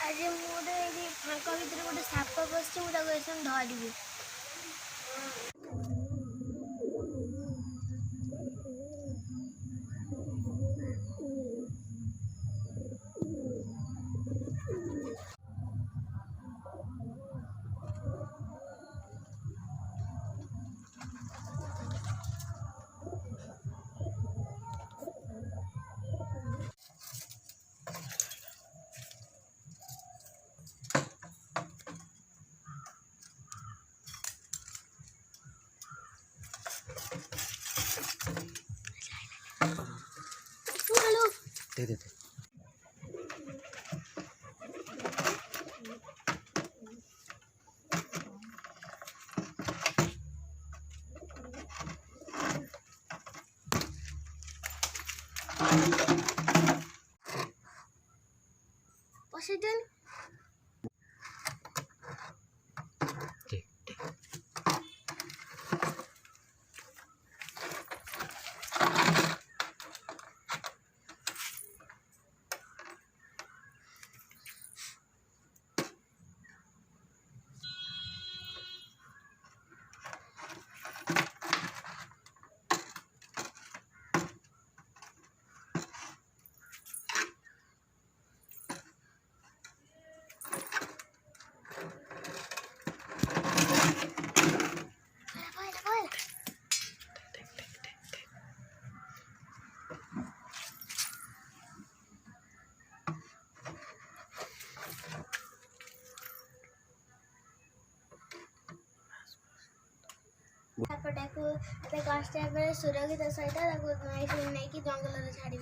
आज मुझे फाँक भितर गोटे साप बस मुझे धरबी। दे दे Poseidon. सापटाको एबे कष्ट एबे सुरक्षित सहित नहीं कि जंगल छाड़ी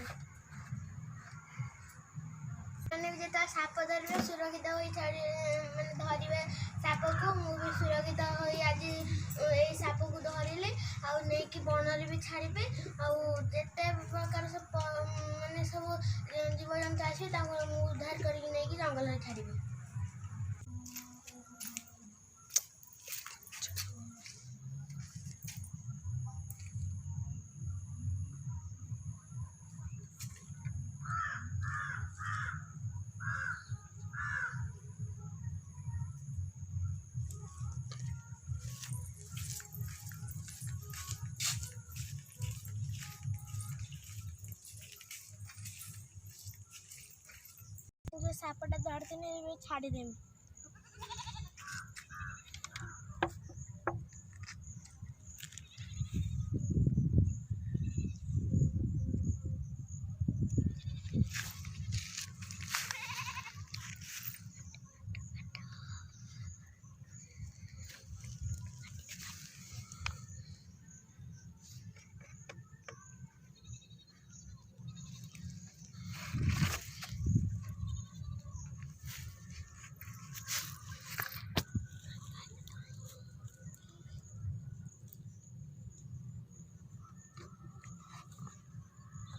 मैंने भी जो साप धरवे सुरक्षित हो माने धरवे साप को मु भी सुरक्षित हो आज ये साप को धरले आ नहीं कि बनरे भी छाड़बे आते प्रकार सब माने सब जीव जंतु आसे उद्धार करके नहीं कि जंगल छाड़बे। जो सापटा धरते छाड़ी देमी।